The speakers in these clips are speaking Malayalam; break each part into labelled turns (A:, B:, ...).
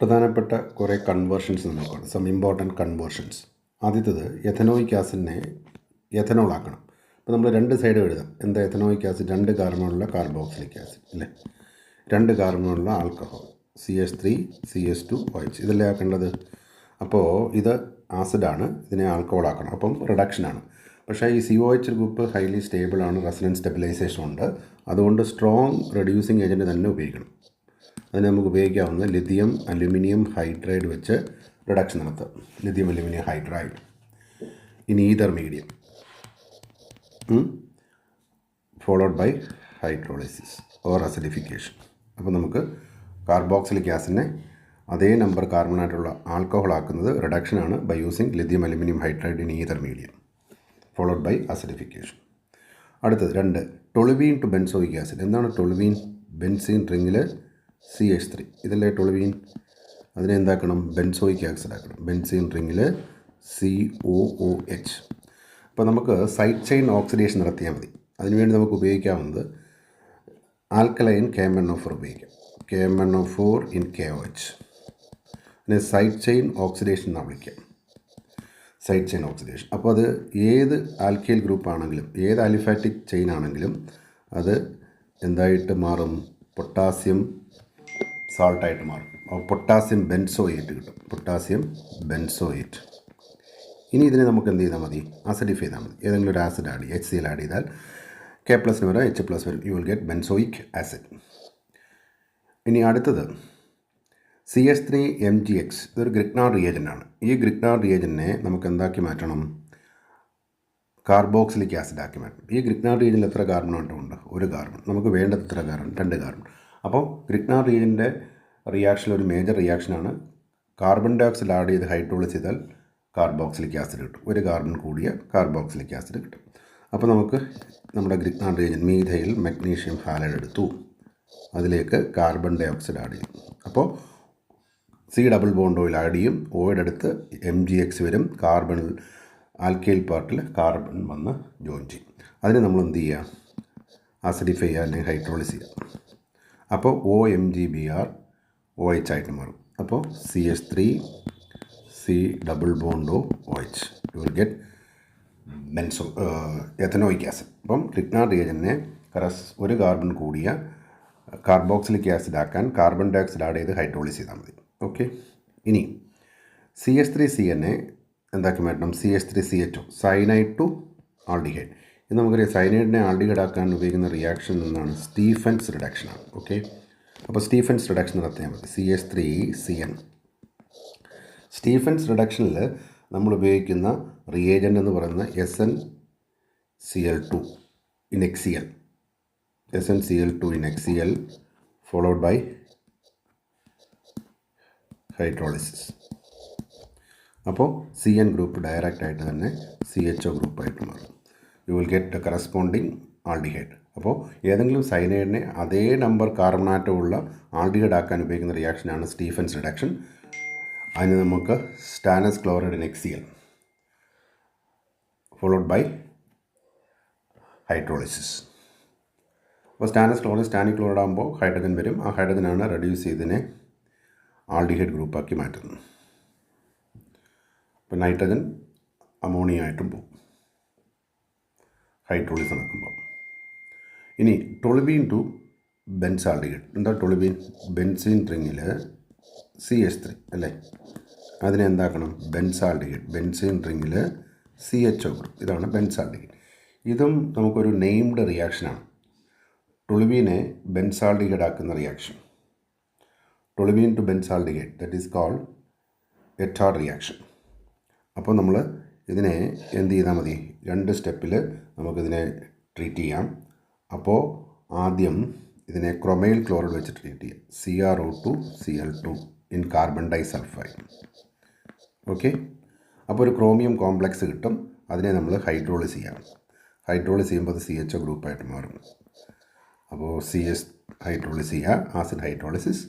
A: പ്രധാനപ്പെട്ട കുറേ കൺവേർഷൻസ് നമുക്കുണ്ട്. Some important conversions. ആദ്യത്തേത് എഥനോയിക് ആസിഡിനെ എഥനോൾ ആക്കണം. അപ്പോൾ നമ്മൾ രണ്ട് സൈഡ് എഴുതാം. എന്താ എഥനോയിക് ആസിഡ്? 2 കാർബണുള്ള കാർബോക്സിലിക് ആസിഡ് അല്ലേ, 2 കാർബണുള്ള ആൽക്കഹോൾ CH3 CH2 OH ഇതല്ലേ ആക്കേണ്ടത്. അപ്പോൾ ഇത് ആസിഡാണ്, ഇതിനെ ആൽക്കഹോൾ ആക്കണം, അപ്പം റിഡക്ഷനാണ്. പക്ഷേ ഈ COH ഗ്രൂപ്പ് ഹൈലി സ്റ്റേബിളാണ്, റെസൊണൻസ് സ്റ്റെബിലൈസേഷൻ ഉണ്ട്. അതുകൊണ്ട് സ്ട്രോങ് റെഡ്യൂസിങ് ഏജൻറ്റ് തന്നെ ഉപയോഗിക്കണം. അതിന് നമുക്ക് ഉപയോഗിക്കാവുന്ന ലിഥിയം അലുമിനിയം ഹൈഡ്രൈഡ് വെച്ച് റിഡക്ഷൻ നടത്തുക. Lithium aluminium hydride in ether medium followed by hydrolysis or acidification. അപ്പോൾ നമുക്ക് കാർബോക്സിലിക് ആസിഡിനെ അതേ നമ്പർ കാർബണായിട്ടുള്ള ആൽക്കഹോൾ ആക്കുന്നത് റിഡക്ഷനാണ് by using lithium aluminium hydride in ether medium followed by acidification. അടുത്തത് 2 ടൊളുവീൻ ടു ബെൻസോയിക് ആസിഡ്. എന്താണ് ടൊളുവീൻ? ബെൻസീൻ റിങ്ങിൽ CH3 ഇതല്ലേ ടൊളുവീൻ. അതിനെ എന്താക്കണം? ബെൻസോയിക് ആസിഡ് ആക്കണം. ബെൻസീൻ റിങ്ങിൽ COOH. അപ്പോൾ നമുക്ക് സൈഡ് ചെയിൻ ഓക്സിഡേഷൻ നടത്തിയാൽ മതി. അതിനുവേണ്ടി നമുക്ക് ഉപയോഗിക്കാവുന്നത് ആൽക്കലൈൻ KMnO4 ഉപയോഗിക്കാം. KMnO4 in KOH. പിന്നെ സൈഡ് ചെയിൻ ഓക്സിഡേഷൻ എന്നാണ് വിളിക്കുക, സൈഡ് ചെയിൻ ഓക്സിഡേഷൻ. അപ്പോൾ അത് ഏത് ആൽക്കൈൽ ഗ്രൂപ്പ് ആണെങ്കിലും, ഏത് ആലിഫാറ്റിക് ചെയിൻ ആണെങ്കിലും അത് എന്തായിട്ട് മാറും? പൊട്ടാസ്യം സാൾട്ടായിട്ട് മാറും. അപ്പോൾ പൊട്ടാസ്യം ബെൻസോയേറ്റ് കിട്ടും, പൊട്ടാസ്യം ബെൻസോയേറ്റ്. ഇനി ഇതിനെ നമുക്ക് എന്ത് ചെയ്താൽ മതി? അസിഡിഫൈ ചെയ്താൽ മതി. ഏതെങ്കിലും ഒരു ആസിഡ് ആഡ് ചെയ്യും, HCl ആഡ് ചെയ്താൽ K+ വരെ H+ വരും, U will get benzoic acid. ഇനി അടുത്തത് CH3MgX. ഇതൊരു ഗ്രിഗ്നാർഡ് റിയേജൻ്റാണ്. ഈ ഗ്രിഗ്നാർഡ് റിയേജൻറ്റിനെ നമുക്ക് എന്താക്കി മാറ്റണം? കാർബോക്സിലിക് ആസിഡ് ആക്കി മാറ്റണം. ഈ ഗ്രിഗ്നാർഡ് റിയേജൻറ്റിൽ എത്ര കാർബണായിട്ടുണ്ട്? 1 കാർബൺ. നമുക്ക് വേണ്ടത് എത്ര കാർബൺ? 2 കാർബൺ. അപ്പോൾ ഗ്രിഗ്നാർഡ് റിയേജൻ്റെ റിയാക്ഷൻ ഒരു മേജർ റിയാക്ഷനാണ്. കാർബൺ ഡൈ ഓക്സൈഡ് ആഡ് ചെയ്ത് ഹൈഡ്രോളിസ് ചെയ്താൽ കാർബോക്സിലിക് ആസിഡ് കിട്ടും. 1 കാർബൺ കൂടിയ കാർബോക്സിലിക് ആസിഡ് കിട്ടും. അപ്പോൾ നമുക്ക് നമ്മുടെ Grignard reagent methyl magnesium halide എടുത്തു, അതിലേക്ക് കാർബൺ ഡൈ ഓക്സൈഡ് ആഡ് ചെയ്യും. അപ്പോൾ C double bond oil add ചെയ്യും, ഓയുടെ അടുത്ത് MgX വരും, കാർബണിൽ ആൽക്കൈൽ പാർട്ടിൽ കാർബൺ വന്ന് ജോയിൻ ചെയ്യും. അതിന് നമ്മൾ എന്ത് ചെയ്യുക? അസിഡിഫൈ ചെയ്യുക അല്ലെങ്കിൽ ഹൈഡ്രോളിസ് ചെയ്യുക. അപ്പോൾ OMgBr OH ആയിട്ട് മാറും. അപ്പോൾ CH3 C double bond OH U will get ethanoic acid. അപ്പം ഗ്രിഗ്നാർഡ് റിയേജൻറ്റിനെ 1 കാർബൺ കൂടിയ കാർബോക്സിലിക് ആസിഡ് ആക്കാൻ കാർബൺ ഡൈ ഓക്സൈഡ് ആഡ് ചെയ്ത് ഹൈഡ്രോളിസ് ചെയ്താൽ മതി. ഓക്കെ. ഇനി CH3CNനെ എന്താക്കി മാറ്റണം? CH3CHO cyanide to aldehyde. ഇത് നമുക്കറിയാം, സൈനൈഡിനെ ആൾഡിഹൈഡ് ആക്കാൻ ഉപയോഗിക്കുന്ന റിയാക്ഷൻ എന്നാണ്? സ്റ്റീഫൻസ് റിഡക്ഷനാണ്. ഓക്കെ. അപ്പോൾ സ്റ്റീഫൻസ് റിഡക്ഷൻ നടത്തിയാൽ മതി. CH3CN. സ്റ്റീഫൻസ് റിഡക്ഷനിൽ നമ്മൾ ഉപയോഗിക്കുന്ന റിയേജൻ്റ് എന്ന് പറയുന്നത് SnCl2 in HCl. SnCl2 in HCl followed by hydrolysis. അപ്പോൾ CN ഗ്രൂപ്പ് ഡയറക്റ്റ് ആയിട്ട് തന്നെ CHO ഗ്രൂപ്പായിട്ട് മാറും. You will get a corresponding aldehyde. അപ്പോൾ ഏതെങ്കിലും സൈനൈഡിനെ അതേ നമ്പർ കാർബണാറ്റമുള്ള ആൾഡിഹൈഡ് ആക്കാൻ ഉപയോഗിക്കുന്ന റിയാക്ഷനാണ് സ്റ്റീഫൻസ് റിഡക്ഷൻ. അതിന് നമുക്ക് stannous chloride in HCl followed by hydrolysis. അപ്പോൾ സ്റ്റാനസ് ക്ലോറൈഡ് സ്റ്റാനിക് ക്ലോറൈഡ് ആകുമ്പോൾ ഹൈഡ്രജൻ വരും. ആ ഹൈഡ്രജനാണ് റെഡ്യൂസ് ചെയ്തതിനെ ആൾഡിഹൈഡ് ഗ്രൂപ്പാക്കി മാറ്റുന്നത്. അപ്പോൾ നൈട്രജൻ അമോണിയ ആയിട്ടും പോകും ഹൈഡ്രോളിസ് നടക്കുമ്പോൾ. ഇനി ടൊളുവീൻ ടു ബെൻസാൾഡിഹൈഡ്. എന്താ ടൊളുവീൻ? ബെൻസീൻ റിങ്ങിൽ CH3 അല്ലേ, അതിനെ എന്താക്കണം? ബെൻസാൾഡിഹൈഡ്. ബെൻസീൻ റിങ്ങിൽ CHO ഗ്രൂപ്പ്, ഇതാണ് ബെൻസാൾഡിഹൈഡ്. ഇതും നമുക്കൊരു നെയിംഡ് റിയാക്ഷനാണ്. ടൊളുവീനെ ബെൻസാൾഡിഹൈഡ് ആക്കുന്ന reaction, toluene to benzaldehyde, that is called Etard reaction. അപ്പോൾ നമ്മൾ ഇതിനെ എന്ത് ചെയ്താൽ മതി? 2 സ്റ്റെപ്പിൽ നമുക്കിതിനെ ട്രീറ്റ് ചെയ്യാം. അപ്പോൾ ആദ്യം ഇതിനെ ക്രൊമൈൽ ക്ലോറൈഡ് വെച്ച് ട്രീറ്റ് ചെയ്യാം. CrO2Cl2 in carbon disulphide. Okay. അപ്പോൾ ഒരു ക്രോമിയം കോംപ്ലക്സ് കിട്ടും. അതിനെ നമ്മൾ ഹൈഡ്രോളിസ് ചെയ്യാം. ഹൈഡ്രോളിസ് ചെയ്യുമ്പോൾ അത് CHO ഗ്രൂപ്പായിട്ട് മാറും. അപ്പോൾ CS ഹൈഡ്രോളിസ് ചെയ്യുക, acid hydrolysis,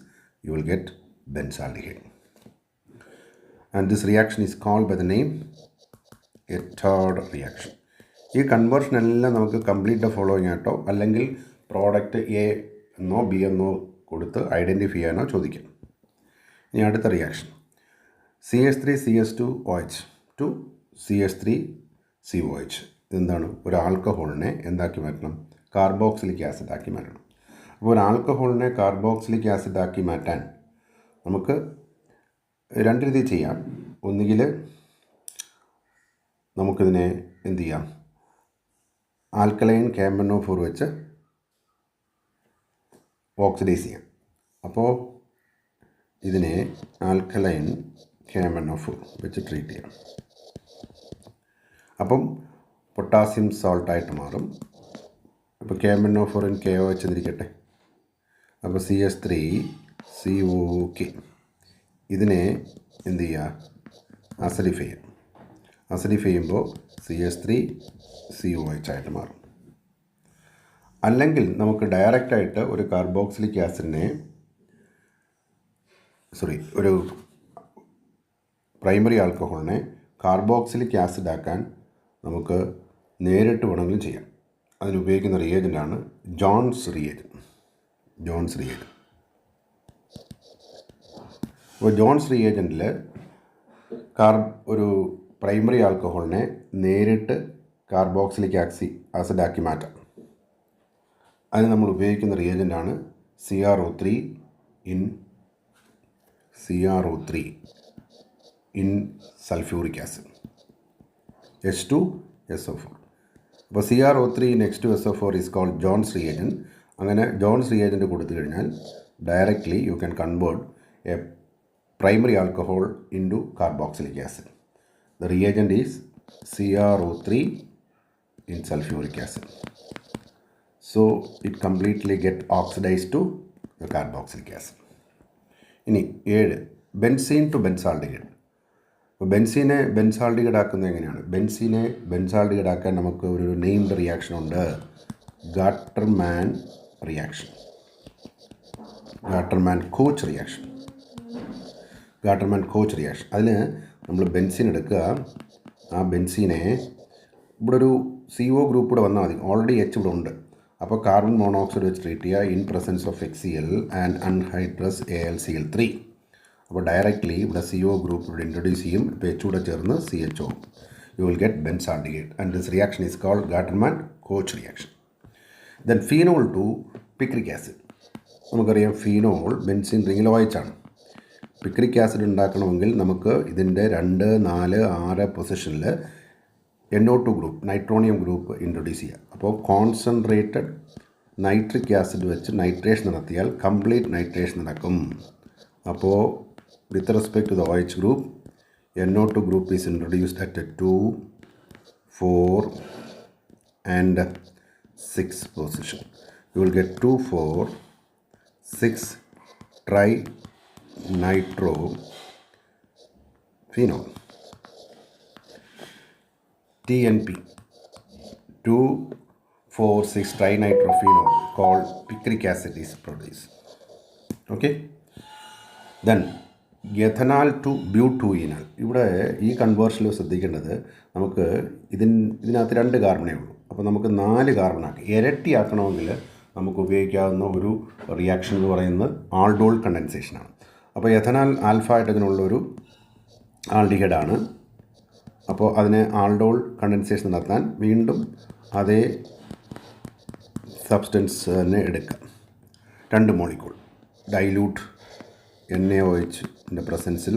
A: you will get benzaldehyde. And this reaction is called by the name Ettard reaction. ഈ കൺവേർഷൻ എല്ലാം നമുക്ക് കംപ്ലീറ്റ് ഫോളോയിങ് ആയിട്ടോ അല്ലെങ്കിൽ പ്രോഡക്റ്റ് എ എന്നോ ബി എന്നോ കൊടുത്ത് ഐഡൻറ്റിഫൈ ചെയ്യാനോ ചോദിക്കും. ഇനി അടുത്ത റിയാക്ഷൻ CH3CH2OH ടു CH3COH. ഇതെന്താണ്? ഒരു ആൽക്കഹോളിനെ എന്താക്കി മാറ്റണം? കാർബോക്സിലിക് ആസിഡ് ആക്കി മാറ്റണം. അപ്പോൾ ഒരു ആൽക്കഹോളിനെ കാർബോക്സിലിക് ആസിഡ് ആക്കി മാറ്റാൻ നമുക്ക് രണ്ട് രീതി ചെയ്യാം. ഒന്നുകിൽ നമുക്കിതിനെ എന്ത് ചെയ്യാം? ആൽക്കലൈൻ KMnO4 വെച്ച് ഓക്സിഡൈസ് ചെയ്യാം. അപ്പോൾ ഇതിനെ ആൽക്കലൈൻ KMnO4 വെച്ച് ട്രീറ്റ് ചെയ്യാം. അപ്പം പൊട്ടാസ്യം സോൾട്ടായിട്ട് മാറും. അപ്പോൾ KMnO4 KOH എന്നിരിക്കട്ടെ. അപ്പോൾ CH3COOK ഇതിനെ എന്ത് ചെയ്യുക? അസിഡിഫൈ ചെയ്യാം. അസിഡിഫൈ ചെയ്യുമ്പോൾ CH3COH ആയിട്ട് മാറും. അല്ലെങ്കിൽ നമുക്ക് ഡയറക്റ്റായിട്ട് ഒരു കാർബോക്സിലിക് ആസിഡിനെ ഒരു പ്രൈമറി ആൽക്കഹോളിനെ കാർബോക്സിലിക് ആസിഡ് ആക്കാൻ നമുക്ക് നേരിട്ട് വേണമെങ്കിലും ചെയ്യാം. അതിനുപയോഗിക്കുന്ന റിയേജൻ്റാണ് ജോൺസ് റിയേജൻറ്റ്. അപ്പോൾ ജോൺസ് റിയേജൻറ്റിൽ ഒരു പ്രൈമറി ആൽക്കഹോളിനെ നേരിട്ട് കാർബോക്സിലിക് ആസിഡ് ആക്കി മാറ്റാം. അതിന് നമ്മൾ ഉപയോഗിക്കുന്ന റിയേജൻ്റാണ് CrO3 in sulphuric acid H2SO4. അപ്പോൾ CrO3 in H2SO4 is called Jones reagent. അങ്ങനെ ജോൺസ് റിയേജൻറ്റ് കൊടുത്തു കഴിഞ്ഞാൽ directly you can convert A primary alcohol into carboxylic acid. The reagent is CrO3 in sulfuric acid. So it completely get oxidized to the carboxylic acid. ഇനി 7 ബെൻസീൻ ടു ബെൻസാൾഡിഹൈഡ്. അപ്പോൾ ബെൻസീനെ ബെൻസാൾഡിഹൈഡ് ആക്കുന്നത് എങ്ങനെയാണ്? ബെൻസീനെ ബെൻസാൾഡിഹൈഡ് ആക്കാൻ നമുക്ക് ഒരു നെയിംഡ് റിയാക്ഷൻ ഉണ്ട്, ഗാട്ടർമാൻ കോച്ച് റിയാക്ഷൻ. അതിന് നമ്മൾ ബെൻസീൻ എടുക്കുക. ആ ബെൻസീനെ ഇവിടെ ഒരു CO ഗ്രൂപ്പ് കൂടെ വന്നാൽ മതി. ഓൾറെഡി H ഇവിടെ ഉണ്ട്. അപ്പോൾ കാർബൺ മോണോക്സൈഡ് വെച്ച് ട്രീറ്റ് ചെയ്യുക in presence of HCl and anhydrous AlCl3. അപ്പോൾ ഡയറക്റ്റ്ലി ഇവിടെ CO ഗ്രൂപ്പ് ഇവിടെ ഇൻട്രൊഡ്യൂസ് ചെയ്യും. ഇപ്പോൾ H കൂടെ ചേർന്ന് CHO. You will get benzaldehyde and this reaction is called Gattermann Koch reaction. Then phenol to picric acid. നമുക്കറിയാം ഫീനോൾ ബെൻസീൻ റിങ്ങിൽ OH. പിക്രിക് ആസിഡ് ഉണ്ടാക്കണമെങ്കിൽ നമുക്ക് ഇതിൻ്റെ 2, 4, 6 പൊസിഷനിൽ NO2 group nitronium group introduce ചെയ്യുക. അപ്പോൾ കോൺസെൻട്രേറ്റഡ് നൈട്രിക് ആസിഡ് വെച്ച് നൈട്രേഷൻ നടത്തിയാൽ കംപ്ലീറ്റ് നൈട്രേഷൻ നടക്കും. അപ്പോൾ with respect to the OH group NO2 group is introduced at 2, 4 and 6 position. You will get 2, 4, 6 trinitrophenol. TNP 2, 4, 6 trinitrophenol called picric acid is produced. Okay. Then ethanol to butuenol. ഇവിടെ ഈ കൺവേർഷനിൽ ശ്രദ്ധിക്കേണ്ടത് നമുക്ക് ഇതിനകത്ത് 2 കാർബണേ ഉള്ളൂ. അപ്പോൾ നമുക്ക് 4 കാർബണാക്കി ഇരട്ടിയാക്കണമെങ്കിൽ നമുക്ക് ഉപയോഗിക്കാവുന്ന ഒരു റിയാക്ഷൻ എന്ന് പറയുന്നത് ആൾഡോൾ കണ്ടൻസേഷനാണ്. അപ്പോൾ എഥനാൽ ആൽഫ ഹൈഡ്രജനുള്ളൊരു ആൾഡിഹൈഡാണ്. അപ്പോൾ അതിനെ ആൾഡോൾ കണ്ടൻസേഷൻ നടത്താൻ വീണ്ടും അതേ സബ്സ്റ്റൻസ് തന്നെ എടുക്കുക. 2 മോളിക്യൂൾ ഡൈല്യൂട്ട് NaOHൻ്റെ പ്രസൻസിൽ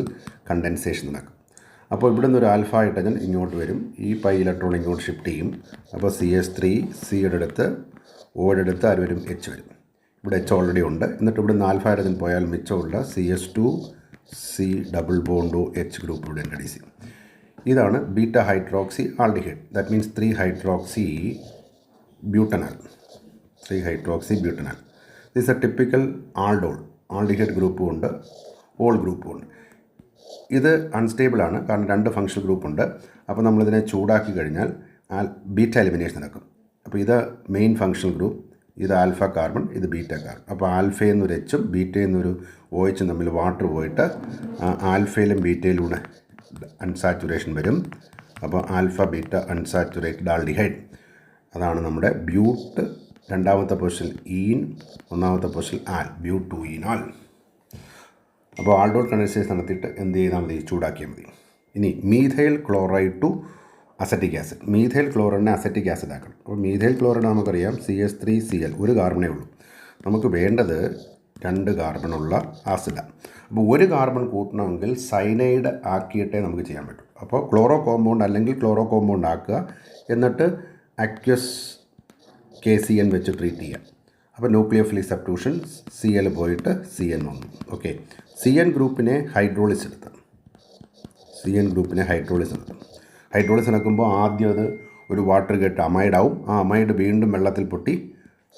A: കണ്ടൻസേഷൻ നടക്കും. അപ്പോൾ ഇവിടെ നിന്നൊരു ആൽഫ ഹൈഡ്രജൻ ഇങ്ങോട്ട് വരും. ഈ പൈ ഇലക്ട്രോൺ ഇങ്ങോട്ട് ഷിഫ്റ്റ് ചെയ്യും. അപ്പോൾ CH3 സിയുടെ അടുത്ത് ഓയുടെ അടുത്ത് ആര് വരും? H വരും. ഇവിടെ H ഓൾറെഡി ഉണ്ട്. എന്നിട്ട് ഇവിടെ നിന്ന് ആൽഫ ഹൈഡ്രജൻ പോയാൽ മിച്ചമുള്ള CH2C double bond H group ഇവിടെ ഇൻട്രൊഡ്യൂസ് ചെയ്യും. ഇതാണ് beta hydroxy aldehyde. That means 3 hydroxy butanal. This a typical aldehyde ഗ്രൂപ്പും ഉണ്ട്, ഓൾ ഗ്രൂപ്പും ഉണ്ട്. ഇത് അൺസ്റ്റേബിളാണ്, കാരണം 2 ഫങ്ഷണൽ ഗ്രൂപ്പുണ്ട്. അപ്പോൾ നമ്മളിതിനെ ചൂടാക്കി കഴിഞ്ഞാൽ ബീറ്റ എലിമിനേഷൻ നടക്കും. അപ്പോൾ ഇത് മെയിൻ ഫങ്ഷണൽ ഗ്രൂപ്പ്, ഇത് ആൽഫ കാർബൺ, ഇത് ബീറ്റ കാർബൺ. അപ്പോൾ ആൽഫയിൽ നിന്നൊരു Hഉം ബീറ്റയിൽ നിന്നൊരു OHഉം തമ്മിൽ വാട്ടർ പോയിട്ട് ആൽഫയിലും ബീറ്റയിലൂടെ അൺസാച്ചുറേഷൻ വരും. അപ്പോൾ ആൽഫ ബീറ്റ അൺസാച്ചുറേറ്റഡ് ആൾഡിഹൈഡ്. അതാണ് നമ്മുടെ ബ്യൂട്ട്. 2ാമത്തെ പൊസിഷൻ ഈൻ, 1ാമത്തെ പൊസിഷൻ ആൽ, ബ്യൂട്ടുയിനാൽ. അപ്പോൾ ആൾഡോൾ കണ്ടൻസേഷൻ നടത്തിയിട്ട് എന്ത് ചെയ്താൽ മതി, ചൂടാക്കിയാൽ മതി. ഇനി methyl chloride to acetic acid. Methyl ക്ലോറൈഡിനെ അസറ്റിക് ആസിഡ് ആക്കണം. അപ്പോൾ മീഥൈൽ ക്ലോറൈഡ് നമുക്കറിയാം CH3Cl, ഒരു കാർബണേ ഉള്ളൂ. നമുക്ക് വേണ്ടത് 2 കാർബണുള്ള ആസിഡാണ്. അപ്പോൾ ഒരു കാർബൺ കൂട്ടണമെങ്കിൽ സൈനൈഡ് ആക്കിയിട്ടേ നമുക്ക് ചെയ്യാൻ പറ്റും. അപ്പോൾ ക്ലോറോ കോമ്പൗണ്ട് അല്ലെങ്കിൽ ക്ലോറോ കോമ്പൗണ്ട് ആക്കുക, എന്നിട്ട് അക്വസ് KCN വെച്ച് ട്രീറ്റ് ചെയ്യാം. അപ്പോൾ ന്യൂക്ലിയോഫിലിക് സബ്സ്റ്റിറ്റ്യൂഷൻ Cl പോയിട്ട് CN വന്നു. ഓക്കെ, CN ഗ്രൂപ്പിനെ ഹൈഡ്രോളിസ് എടുത്ത് ഹൈഡ്രോളിസ് നടക്കുമ്പോൾ ആദ്യം അത് ഒരു വാട്ടർ ഗെറ്റ് അമൈഡാവും. ആ അമൈഡ് വീണ്ടും വെള്ളത്തിൽ പൊട്ടി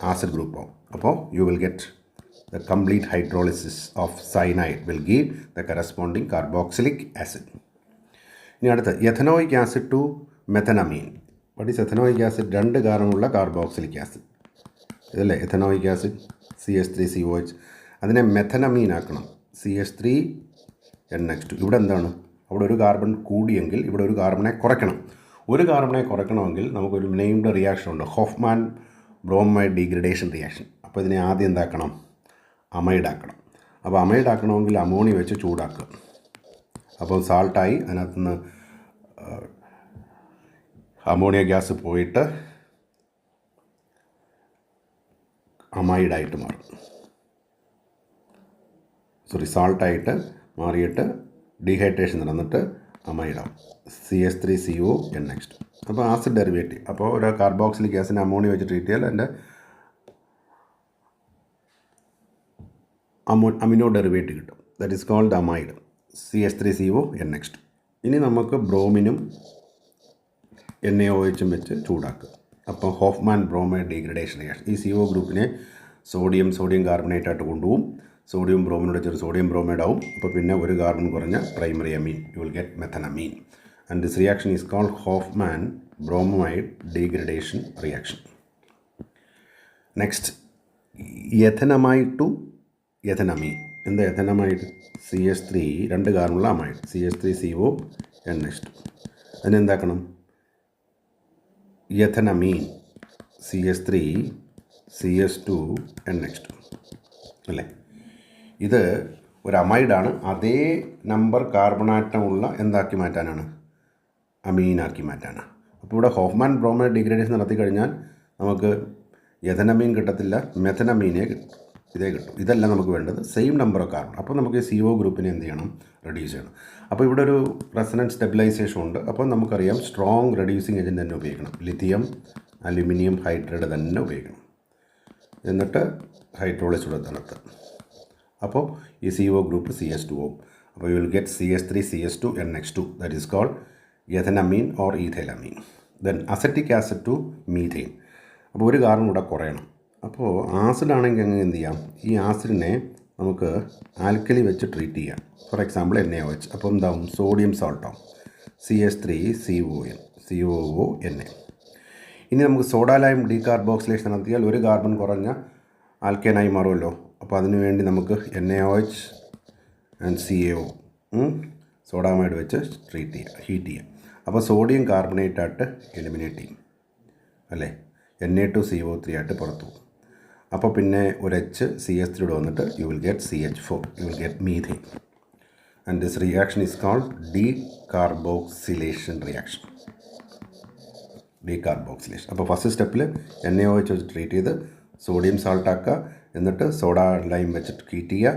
A: ആസിഡ് ഗ്രൂപ്പ് ആവും. അപ്പോൾ you will get the complete hydrolysis of cyanide will give the corresponding carboxylic acid. ഇനി അടുത്ത് ethanoic acid to methanamine. What is ethanoic acid? 2 കാർബണുള്ള കാർബോക്സിലിക് ആസിഡ്, ഇതല്ലേ എഥനോയിക് ആസിഡ്, CH3COH. അതിനെ മെഥനമീൻ ആക്കണം, CH3NH2. ഇവിടെ എന്താണ്, അവിടെ ഒരു കാർബൺ കൂടിയെങ്കിൽ ഇവിടെ ഒരു കാർബണെ കുറയ്ക്കണം. ഒരു കാർബണെ കുറയ്ക്കണമെങ്കിൽ നമുക്കൊരു നെയിംഡ് റിയാക്ഷൻ ഉണ്ട്, ഹോഫ്മാൻ ബ്രോമൈഡ് ഡീഗ്രഡേഷൻ റിയാക്ഷൻ. അപ്പോൾ ഇതിനെ ആദ്യം എന്താക്കണം, അമൈഡ് ആക്കണം. അപ്പോൾ അമൈഡ് ആക്കണമെങ്കിൽ അമോണിയ വെച്ച് ചൂടാക്കുക. അപ്പോൾ സാൾട്ടായി അതിനകത്തുനിന്ന് അമോണിയ ഗ്യാസ് പോയിട്ട് അമൈഡായിട്ട് മാറും. സാൾട്ടായിട്ട് മാറിയിട്ട് ഡീഹൈഡ്രേഷൻ നടന്നിട്ട് അമൈഡാവും, CH3CONH2. അപ്പോൾ ആസിഡ് ഡെറിവേറ്റീവ്. അപ്പോൾ ഒരു കാർബോക്സിലിക് ഗ്യാസിനെ അമോണിയ വെച്ച് ട്രീറ്റ് ചെയ്താൽ അതിൻ്റെ അമിനോ ഡെറിവേറ്റീവ് കിട്ടും. That is called amide, CH3CONH2. ഇനി നമുക്ക് ബ്രോമിനും NaOHും വെച്ച് ചൂടാക്കുക. അപ്പോൾ ഹോഫ്മാൻ ബ്രോമൈഡ് ഡീഗ്രഡേഷൻ റിയാക്ഷൻ. ഈ CO ഗ്രൂപ്പിനെ സോഡിയം കാർബണേറ്റ് ആയിട്ട് കൊണ്ടുപോകും. സോഡിയം ബ്രോമിനോട് ചെറിയ സോഡിയം ബ്രോമൈഡ് ആവും. അപ്പോൾ പിന്നെ ഒരു കാർബൺ കുറഞ്ഞ primary amine, you will get methanamine. And this reaction is called Hofmann bromide degradation reaction. Next, ethanamide to ethanamine. എന്താ ethanamide? CH3, 2 കാർബണുള്ള amide, CH3CONH2. അതിനെന്താക്കണം, എഥനമീൻ CH3CH2NH2 അല്ലേ. ഇത് ഒരു അമൈഡാണ്. അതേ നമ്പർ കാർബണാറ്റമുള്ള എന്താക്കി മാറ്റാനാണ്, അമീനാക്കി മാറ്റാനാണ്. അപ്പോൾ ഇവിടെ ഹോഫ്മാൻ ബ്രോമൈഡ് ഡീഗ്രഡേഷൻ നടത്തി കഴിഞ്ഞാൽ നമുക്ക് എഥനമീൻ കിട്ടത്തില്ല, മെഥനമീനെ ഇതേ കിട്ടും. ഇതല്ല നമുക്ക് വേണ്ടത്, സെയിം നമ്പർ ഓഫ് കാർബൺ. അപ്പോൾ നമുക്ക് CO ഗ്രൂപ്പിനെ എന്ത് ചെയ്യണം, റെഡ്യൂസ് ചെയ്യണം. അപ്പോൾ ഇവിടെ ഒരു റെസൊണൻസ് സ്റ്റെബിലൈസേഷൻ ഉണ്ട്. അപ്പോൾ നമുക്കറിയാം സ്ട്രോങ് റെഡ്യൂസിങ് ഏജൻറ്റ് തന്നെ ഉപയോഗിക്കണം, ലിഥിയം അലുമിനിയം ഹൈഡ്രൈഡ് തന്നെ ഉപയോഗിക്കണം. എന്നിട്ട് ഹൈഡ്രോളിസ് കൂടെ നടത്തുക. അപ്പോൾ ഈ CO ഗ്രൂപ്പ് CH2 ആവും. അപ്പോൾ you will get CH3CH2NH2, that is called ethanamine or ethylamine. Then acetic acid to methane. അപ്പോൾ ഒരു കാർബൺ കൂടെ കുറയണം. അപ്പോൾ ആസിഡാണെങ്കിൽ അങ്ങനെ എന്ത് ചെയ്യാം, ഈ ആസിഡിനെ നമുക്ക് ആൽക്കലി വെച്ച് ട്രീറ്റ് ചെയ്യാം. For example NaOH. അപ്പോൾ എന്താവും, സോഡിയം സോൾട്ടാവും, CH3COONA. ഇനി നമുക്ക് സോഡ ലൈം ഡീകാർബോക്സിലേഷൻ നടത്തിയാൽ ഒരു കാർബൺ കുറഞ്ഞ ആൽക്കേനായി മാറുമല്ലോ. അപ്പോൾ അതിനു വേണ്ടി നമുക്ക് NaOH ആൻഡ് CaO സോഡാമൈഡ് വെച്ച് ട്രീറ്റ് ചെയ്യുക, ഹീറ്റ് ചെയ്യുക. അപ്പോൾ സോഡിയം കാർബണേറ്റ് ആയിട്ട് എലിമിനേറ്റ് ചെയ്യും അല്ലേ, Na2CO3 ആയിട്ട് പുറത്തു പോകും. അപ്പോൾ പിന്നെ ഒരു CH3 വന്നിട്ട് you will get CH4, you will get methane. And this reaction is called decarboxylation reaction. Decarboxylation. അപ്പോൾ ഫസ്റ്റ് സ്റ്റെപ്പിൽ NaOH വെച്ച് ട്രീറ്റ് ചെയ്ത് സോഡിയം സാൾട്ട് ആക്കുക, എന്നിട്ട് സോഡ ലൈം വെച്ചിട്ട് ഹീറ്റ് ചെയ്യുക.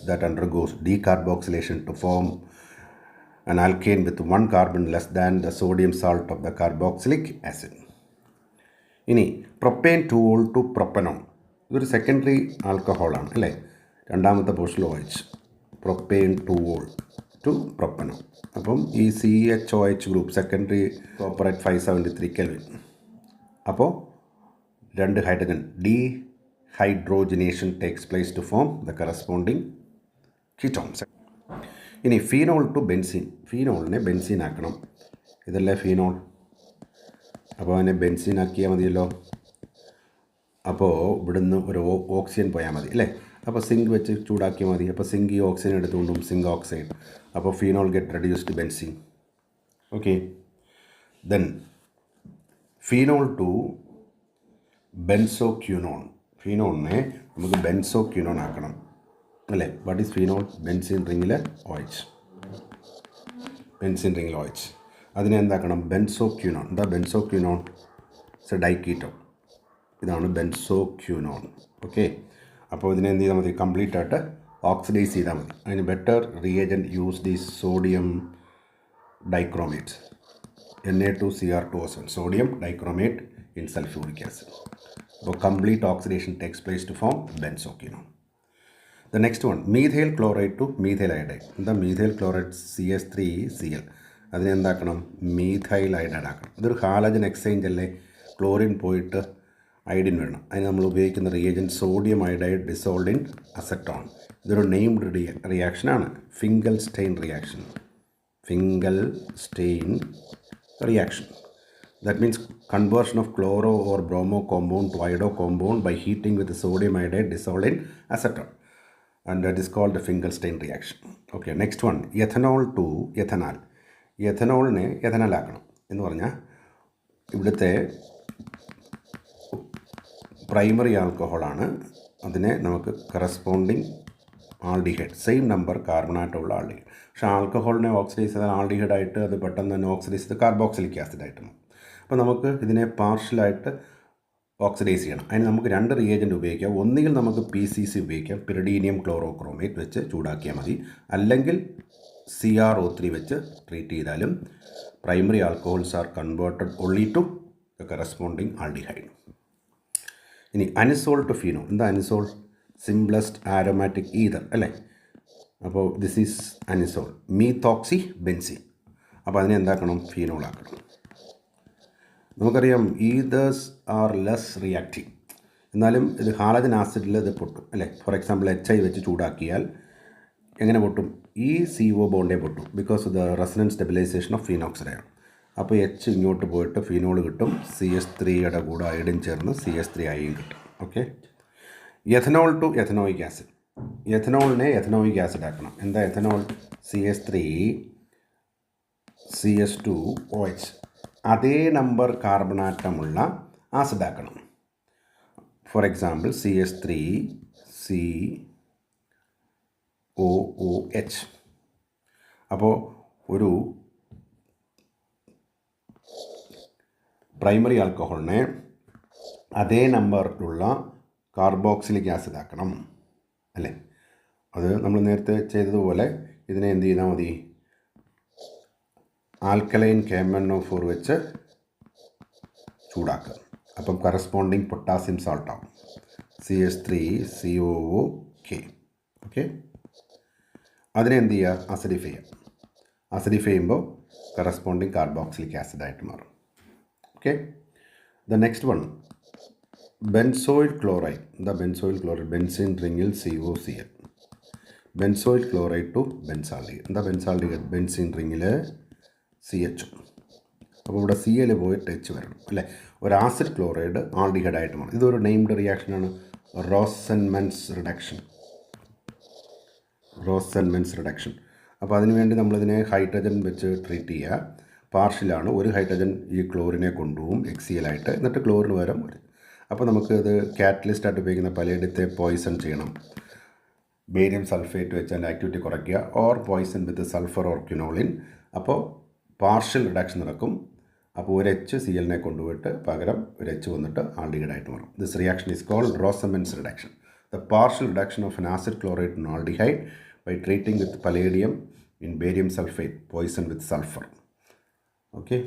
A: that undergoes decarboxylation to form an alkane with 1 carbon less than the sodium salt of the carboxylic acid. ഇനി പ്രൊപ്പെയിൻ 2ol ടു പ്രൊപ്പനോൺ. ഇതൊരു സെക്കൻഡറി ആൽക്കഹോളാണ് അല്ലേ, രണ്ടാമത്തെ പോർഷനിൽ OH. Propane 2ol to propanone. അപ്പം ഈ CHOH group secondary copper at 573 Kelvin. അപ്പോൾ 2 hydrogen dehydrogenation takes place to form the corresponding ketones. ഇനി ഫീനോൾ ടു ബെൻസീൻ. ഫീനോളിനെ ബെൻസീൻ ആക്കണം. ഇതല്ലേ ഫീനോൾ. അപ്പോൾ അതിനെ ബെൻസീൻ ആക്കിയാൽ മതിയല്ലോ. അപ്പോൾ ഇവിടുന്ന് ഒരു ഓക്സിജൻ പോയാൽ മതി അല്ലേ. അപ്പോൾ സിങ്ക് വെച്ച് ചൂടാക്കിയാൽ മതി. അപ്പോൾ സിങ്ക് ഈ ഓക്സിജൻ എടുത്തുകൊണ്ടും സിങ്ക് ഓക്സൈഡ്. അപ്പോൾ phenol get reduced benzene. Okay. Then phenol to benzoquinone. ഫീനോളിനെ നമുക്ക് ബെൻസോക്യൂനോൺ ആക്കണം. അല്ലേ? What is phenol? ബെൻസീൻ റിങ്ങിൽ OH, ബെൻസീൻ റിങ്ങിൽ OH. അതിനെ എന്താക്കണം? ബെൻസോക്യൂനോൺ. എന്താ ബെൻസോക്യൂനോൺ? It's A ഡൈക്കീറ്റോൺ. ഇതാണ് ബെൻസോക്യൂനോൺ. ഓക്കെ, അപ്പോൾ ഇതിനെ എന്ത് ചെയ്താൽ മതി? കംപ്ലീറ്റ് ആയിട്ട് ഓക്സിഡൈസ് ചെയ്താൽ മതി. അതിന് better reagent use the sodium dichromate, Na2Cr2O7, sodium dichromate in sulphuric acid. അപ്പോൾ complete oxidation takes place to form benzoquinone. The next one, methyl chloride to methyl iodide. എന്താ മീഥൈൽ ക്ലോറൈഡ്? CH3Cl. അതിനെ എന്താക്കണം? മീഥൈൽ അയഡൈഡ് ആക്കണം. ഇതൊരു ഹാലജൻ എക്സ്ചേഞ്ച് അല്ലേ? ക്ലോറിൻ പോയിട്ട് അയഡിൻ വേണം. അതിന് നമ്മൾ ഉപയോഗിക്കുന്ന reagent sodium iodide dissolved in acetone. ഇതൊരു നെയിംഡ് റിയാക്ഷനാണ്, Finkelstein reaction. Finkelstein reaction. That means conversion of chloro or bromo compound to iodo compound by heating with the sodium iodide dissolved in acetone, and that is called the Finkelstein reaction. Okay, next one, ethanol to ethanol. എഥനോളിനെ എഥനലാക്കണം എന്ന് പറഞ്ഞാൽ ഇവിടുത്തെ പ്രൈമറി ആൽക്കഹോളാണ്. അതിനെ നമുക്ക് കറസ്പോണ്ടിങ് ആൾഡിഹൈഡ്, സെയിം നമ്പർ കാർബണായിട്ടുള്ള ആൾഡിഹൈഡ്. പക്ഷേ ആൽക്കഹോളിനെ ഓക്സിഡൈസ് ചെയ്താൽ ആൾഡിഹൈഡായിട്ട് അത് പെട്ടെന്ന് തന്നെ ഓക്സിഡൈസ് ചെയ്ത് കാർബോക്സിലിക് ആസിഡായിട്ട് മാറും. അപ്പോൾ നമുക്ക് ഇതിനെ പാർഷ്യലായിട്ട് ഓക്സിഡൈസ് ചെയ്യണം. അതിന് നമുക്ക് രണ്ട് റിയേജൻറ്റ് ഉപയോഗിക്കാം. ഒന്നുകിൽ നമുക്ക് PCC ഉപയോഗിക്കാം, പിരിഡീനിയം ക്ലോറോക്രോമേറ്റ് വെച്ച് ചൂടാക്കിയാൽ മതി. അല്ലെങ്കിൽ CrO3 വെച്ച് ട്രീറ്റ് ചെയ്താലും primary alcohols are converted only to the corresponding aldehyde. ഇനി അനിസോൾ ടു ഫീനോൾ. എന്താ അനിസോൾ? സിംപ്ലസ്റ്റ് ആരോമാറ്റിക് ഈതർ അല്ലേ? അപ്പോൾ this is anisole. Methoxy benzene. അപ്പോൾ അതിനെ എന്താക്കണം? ഫീനോൾ ആക്കണം. നമുക്കറിയാം ഈതേഴ്സ് ആർ ലെസ് റിയാക്റ്റീവ്, എന്നാലും ഇത് ഹാലജൻ ആസിഡിൽ ഇത് പൊട്ടും അല്ലേ? ഫോർ എക്സാമ്പിൾ HI വെച്ച് ചൂടാക്കിയാൽ എങ്ങനെ പൊട്ടും? ഈ CO ബോണ്ടേ പൊട്ടും, because the resonance stabilization of ഫീനോക്സൈഡാണ്. അപ്പോൾ H ഇങ്ങോട്ട് പോയിട്ട് ഫീനോൾ കിട്ടും, CH3യുടെ കൂടെ അയഡിൻ ചേർന്ന് CH3 ആയും കിട്ടും. Okay, ethanol to ethanoic acid. എഥനോളിനെ എഥനോയിക് ആസിഡ് ആക്കണം. എന്താ എഥനോൾ? CH3 CH2OH, അതേ നമ്പർ കാർബണാറ്റമുള്ള ആസിഡ് ആക്കണം. For example CH3 COOH. അപ്പോൾ ഒരു പ്രൈമറി ആൽക്കഹോളിനെ അതേ നമ്പറിലുള്ള കാർബോക്സിലിക് ആസിഡ് ആക്കണം അല്ലേ? അത് നമ്മൾ നേരത്തെ ചെയ്തതുപോലെ ഇതിനെ എന്ത് ചെയ്താൽ മതി? ആൽക്കലൈൻ KMnO4 വെച്ച് ചൂടാക്കുക. അപ്പം കറസ്പോണ്ടിങ് പൊട്ടാസ്യം സാൾട്ട് ആവും, CH3COOK. ഓക്കെ, അതിനെ എന്ത് ചെയ്യുക? അസിഡിഫൈ ചെയ്യുക. അസിഡിഫൈ ചെയ്യുമ്പോൾ കറസ്പോണ്ടിങ് കാർബോക്സിലിക് ആസിഡായിട്ട് മാറും. Okay, the next one, benzoyl chloride. എന്താ ബെൻസോയിൽ ക്ലോറൈഡ്? ബെൻസീൻ റിങ്ങിൽ COCl. Benzoyl chloride to benzaldehyde. എന്താ ബെൻസാൾഡിഹൈഡ്? ബെൻസീൻ റിങ്ങിൽ CH. അപ്പോൾ ഇവിടെ Cl പോയിട്ട് H വരണം അല്ലേ? ഒരു ആസിഡ് ക്ലോറൈഡ് ആൾഡിഹൈഡായിട്ട് മാറും. ഇതൊരു നെയിംഡ് റിയാക്ഷനാണ്, റോസൻമെൻസ് റിഡക്ഷൻ. അപ്പോൾ അതിനുവേണ്ടി നമ്മളിതിനെ ഹൈഡ്രജൻ വെച്ച് ട്രീറ്റ് ചെയ്യുക. പാർഷ്യലാണ്, ഒരു ഹൈഡ്രജൻ ഈ ക്ലോറിനെ കൊണ്ടുപോകും HCl ആയിട്ട്, എന്നിട്ട് ക്ലോറിന് പകരം വരും. അപ്പോൾ നമുക്ക് ഇത് കാറ്റലിസ്റ്റായിട്ട് ഉപയോഗിക്കുന്ന പലയിടത്തെ പോയിസൺ ചെയ്യണം. ബേരിയം സൾഫേറ്റ് വെച്ച് അതിൻ്റെ ആക്ടിവിറ്റി കുറയ്ക്കുക, or poison with sulphur or quinoline. അപ്പോൾ പാർഷ്യൽ റിഡക്ഷൻ നടക്കും. അപ്പോൾ ഒരു HCl കൊണ്ടുപോയിട്ട് പകരം ഒരു H വന്നിട്ട് ആൾഡിഹൈഡായിട്ട് മാറും. This reaction is called Rosenmund reduction, the partial reduction of an acid chloride in aldehyde by treating with palladium in barium sulfate, poison with sulfur. Okay.